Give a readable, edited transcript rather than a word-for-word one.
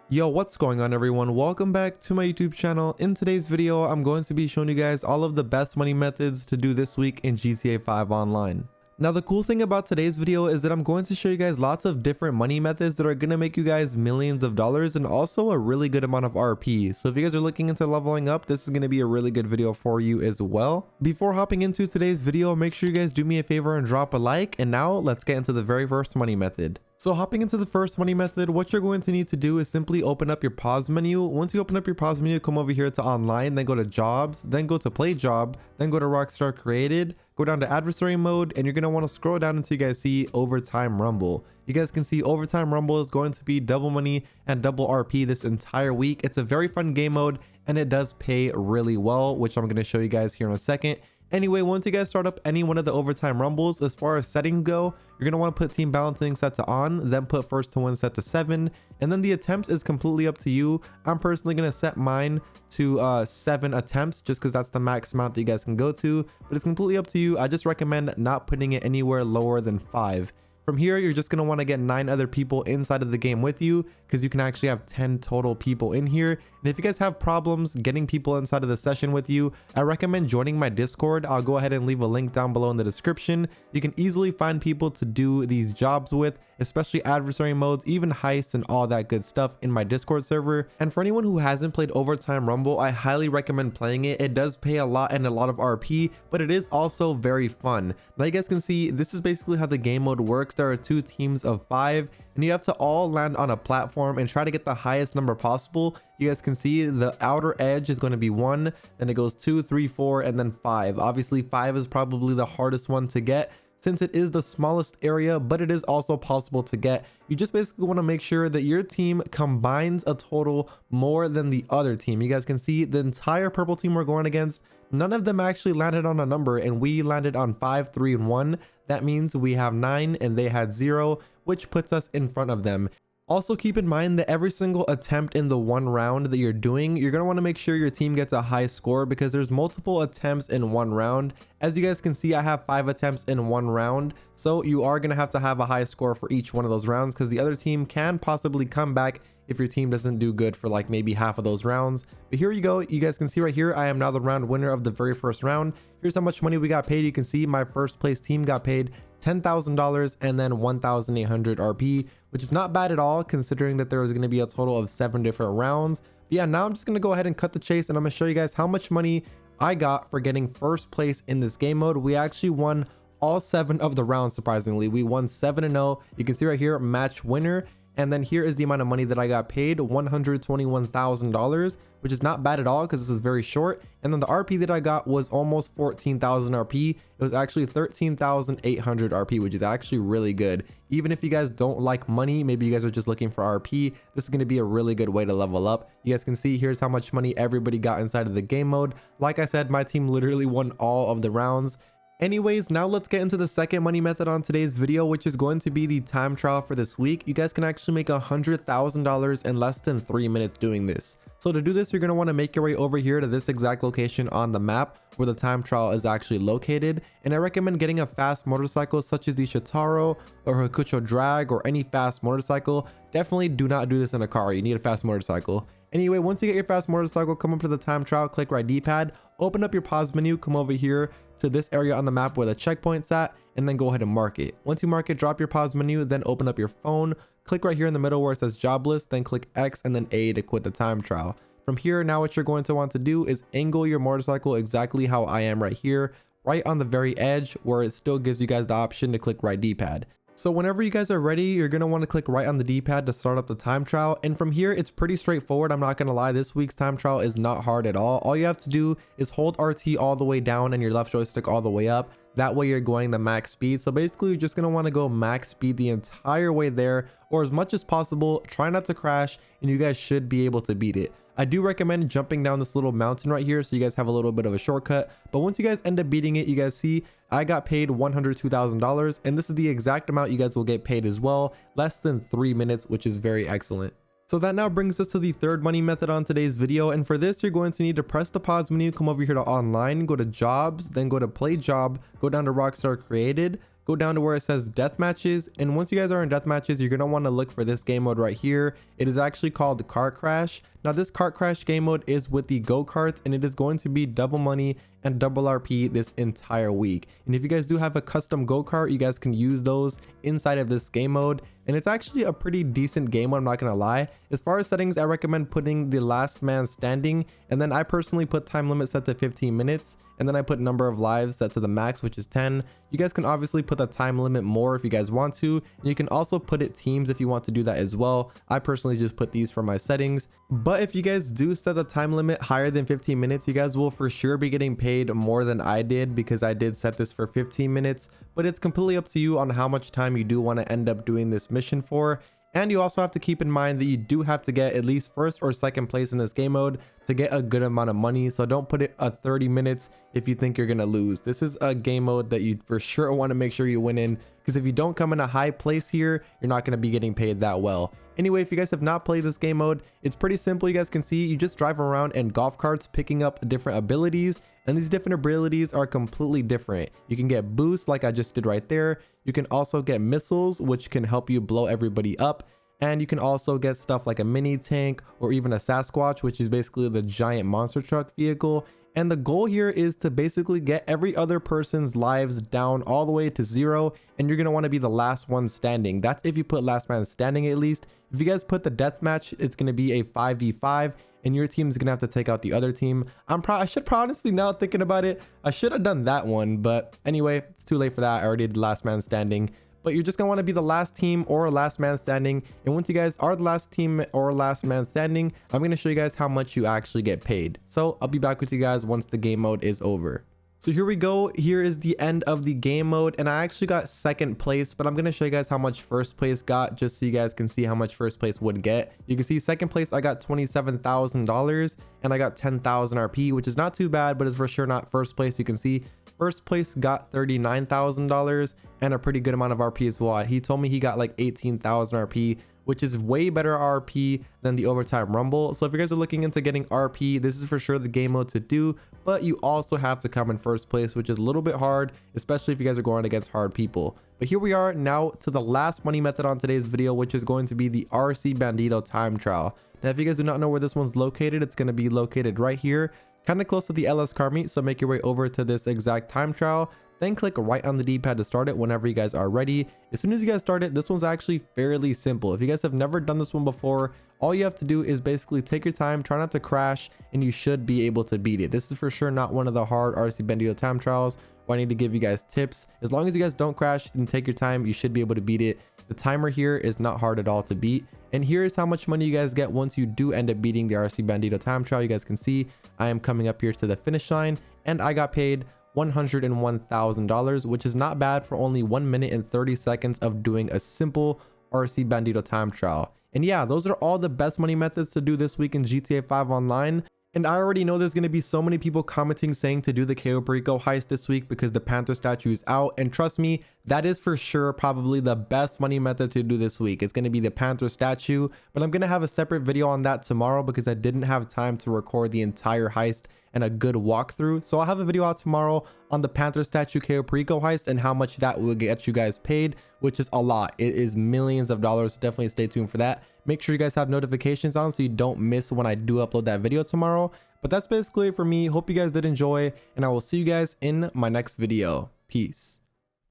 Yo, what's going on everyone? Welcome back to my YouTube channel. In today's video, I'm going to be showing you guys all of the best money methods to do this week in GTA 5 Online. Now, the cool thing about today's video is that I'm going to show you guys lots of different money methods that are going to make you guys millions of dollars and also a really good amount of RP. So if you guys are looking into leveling up, this is going to be a really good video for you as well. Before hopping into today's video, make sure you guys do me a favor and drop a like. And now let's get into the very first money method. So hopping into the first money method, what you're going to need to do is simply open up your pause menu. Once you open up your pause menu, come over here to online, then go to jobs, then go to play job, then go to Rockstar Created, go down to adversary mode, and you're going to want to scroll down until you guys see overtime rumble. You guys can see overtime rumble is going to be double money and double RP this entire week. It's a very fun game mode and it does pay really well, which I'm going to show you guys here in a second. Anyway, once you guys start up any one of the overtime rumbles, as far as settings go, you're going to want to put team balancing set to on, then put first to win set to 7, and then the attempts is completely up to you. I'm personally going to set mine to 7 attempts just because that's the max amount that you guys can go to, but it's completely up to you. I just recommend not putting it anywhere lower than 5. From here, you're just going to want to get 9 other people inside of the game with you because you can actually have 10 total people in here. And if you guys have problems getting people inside of the session with you, I recommend joining my Discord. I'll go ahead and leave a link down below in the description. You can easily find people to do these jobs with, especially adversary modes, even heists and all that good stuff in my Discord server. And for anyone who hasn't played Overtime Rumble, I highly recommend playing it. It does pay a lot and a lot of RP, but it is also very fun. Now you guys can see this is basically how the game mode works. There are 2 teams of 5 and you have to all land on a platform and try to get the highest number possible. You guys can see the outer edge is going to be 1, then it goes 2, 3, 4, and then 5. Obviously 5 is probably the hardest one to get since it is the smallest area, but it is also possible to get. You just basically want to make sure that your team combines a total more than the other team. You guys can see the entire purple team we're going against, none of them actually landed on a number, and we landed on 5, 3, and 1. That means we have 9 and they had 0, which puts us in front of them. Also keep in mind that every single attempt in the one round that you're doing, you're going to want to make sure your team gets a high score because there's multiple attempts in one round. As you guys can see, I have 5 attempts in one round, so you are going to have a high score for each one of those rounds because the other team can possibly come back if your team doesn't do good for like maybe half of those rounds. But here you go, you guys can see right here, I am now the round winner of the very first round. Here's how much money we got paid. You can see my first place team got paid $10,000 and then 1,800 RP, which is not bad at all considering that there was going to be a total of 7 different rounds. But yeah, now I'm just going to go ahead and cut the chase and I'm going to show you guys how much money I got for getting first place in this game mode. We actually won all 7 of the rounds. Surprisingly, we won 7-0. You can see right here, match winner. And then here is the amount of money that I got paid, $121,000, which is not bad at all because this is very short. And then the RP that I got was almost 14,000 RP. It was actually 13,800 RP, which is actually really good. Even if you guys don't like money, maybe you guys are just looking for RP, this is going to be a really good way to level up. You guys can see here's how much money everybody got inside of the game mode. Like I said, my team literally won all of the rounds. Anyways, now let's get into the second money method on today's video, which is going to be the time trial for this week. You guys can actually make $100,000 in less than 3 minutes doing this. So to do this, you're going to want to make your way over here to this exact location on the map where the time trial is actually located. And I recommend getting a fast motorcycle such as the Shitaro or Hakucho Drag or any fast motorcycle. Definitely do not do this in a car. You need a fast motorcycle. Anyway, once you get your fast motorcycle, come up to the time trial, click right D-pad, open up your pause menu, come over here to this area on the map where the checkpoint's at, and then go ahead and mark it. Once you mark it, drop your pause menu, then open up your phone, click right here in the middle where it says job list, then click X and then A to quit the time trial. From here, now what you're going to want to do is angle your motorcycle exactly how I am right here, right on the very edge where it still gives you guys the option to click right D-pad. So whenever you guys are ready, you're going to want to click right on the D-pad to start up the time trial. And from here, it's pretty straightforward. I'm not going to lie. This week's time trial is not hard at all. All you have to do is hold RT all the way down and your left joystick all the way up. That way you're going the max speed. So basically you're just going to want to go max speed the entire way there or as much as possible. Try not to crash and you guys should be able to beat it. I do recommend jumping down this little mountain right here so you guys have a little bit of a shortcut. But once you guys end up beating it, you guys see I got paid $102,000 and this is the exact amount you guys will get paid as well. Less than 3 minutes, which is very excellent. So that now brings us to the third money method on today's video. And for this, you're going to need to press the pause menu, come over here to online, go to jobs, then go to play job, go down to Rockstar Created, go down to where it says death matches, and once you guys are in death matches, you're going to want to look for this game mode right here. It is actually called Car Crash. Now this Car Crash game mode is with the go-karts, and it is going to be double money and double RP this entire week. And if you guys do have a custom go-kart, you guys can use those inside of this game mode, and it's actually a pretty decent game mode, I'm not gonna lie. As far as settings, I recommend putting the last man standing, and then I personally put time limit set to 15 minutes, and then I put number of lives set to the max, which is 10. You guys can obviously put the time limit more if you guys want to, and you can also put it teams if you want to do that as well. I personally just put these for my settings, but if you guys do set the time limit higher than 15 minutes, you guys will for sure be getting paid more than I did, because I did set this for 15 minutes, but it's completely up to you on how much time you do want to end up doing this mission for. And you also have to keep in mind that you do have to get at least first or second place in this game mode to get a good amount of money. So don't put it at 30 minutes if you think you're going to lose. This is a game mode that you for sure want to make sure you win in, because if you don't come in a high place here, you're not going to be getting paid that well. Anyway, if you guys have not played this game mode, it's pretty simple. You guys can see you just drive around in golf carts picking up different abilities, and these different abilities are completely different. You can get boosts like I just did right there. You can also get missiles, which can help you blow everybody up. And you can also get stuff like a mini tank or even a Sasquatch, which is basically the giant monster truck vehicle. And the goal here is to basically get every other person's lives down all the way to 0, and you're going to want to be the last one standing. That's if you put last man standing at least. If you guys put the death match, it's going to be a 5v5, and your team is going to have to take out the other team. I should honestly, now thinking about it, I should have done that one, but anyway, it's too late for that. I already did last man standing. But you're just gonna want to be the last team or last man standing, and once you guys are the last team or last man standing, I'm going to show you guys how much you actually get paid. So I'll be back with you guys once the game mode is over. So here we go. Here is the end of the game mode, and I actually got second place, but I'm going to show you guys how much first place got, just so you guys can see how much first place would get. You can see second place I got $27,000, and I got 10,000 RP, which is not too bad, but it's for sure not first place. You can see first place got $39,000 and a pretty good amount of RP as well. He told me he got like 18,000 RP, which is way better RP than the overtime rumble. So if you guys are looking into getting RP, this is for sure the game mode to do, but you also have to come in first place, which is a little bit hard, especially if you guys are going against hard people. But here we are now to the last money method on today's video, which is going to be the RC Bandito time trial. Now, if you guys do not know where this one's located, it's going to be located right here, kind of close to the LS car meet. So make your way over to this exact time trial, then click right on the D-pad to start it whenever you guys are ready. As soon as you guys start it, this one's actually fairly simple. If you guys have never done this one before, all you have to do is basically take your time, try not to crash, and you should be able to beat it. This is for sure not one of the hard RC Bandito time trials where I need to give you guys tips. As long as you guys don't crash and take your time, you should be able to beat it. The timer here is not hard at all to beat. And here's how much money you guys get once you do end up beating the RC Bandito time trial. You guys can see I am coming up here to the finish line, and I got paid $101,000, which is not bad for only 1 minute and 30 seconds of doing a simple RC Bandito time trial. And yeah, those are all the best money methods to do this week in GTA 5 Online. And I already know there's going to be so many people commenting saying to do the Cayo Perico heist this week because the Panther statue is out. And trust me, that is for sure probably the best money method to do this week. It's going to be the Panther statue, but I'm going to have a separate video on that tomorrow because I didn't have time to record the entire heist and a good walkthrough. So I'll have a video out tomorrow on the Panther statue Cayo Perico heist and how much that will get you guys paid, which is a lot. It is millions of dollars. So definitely stay tuned for that. Make sure you guys have notifications on so you don't miss when I do upload that video tomorrow. But that's basically it for me. Hope you guys did enjoy, and I will see you guys in my next video. Peace.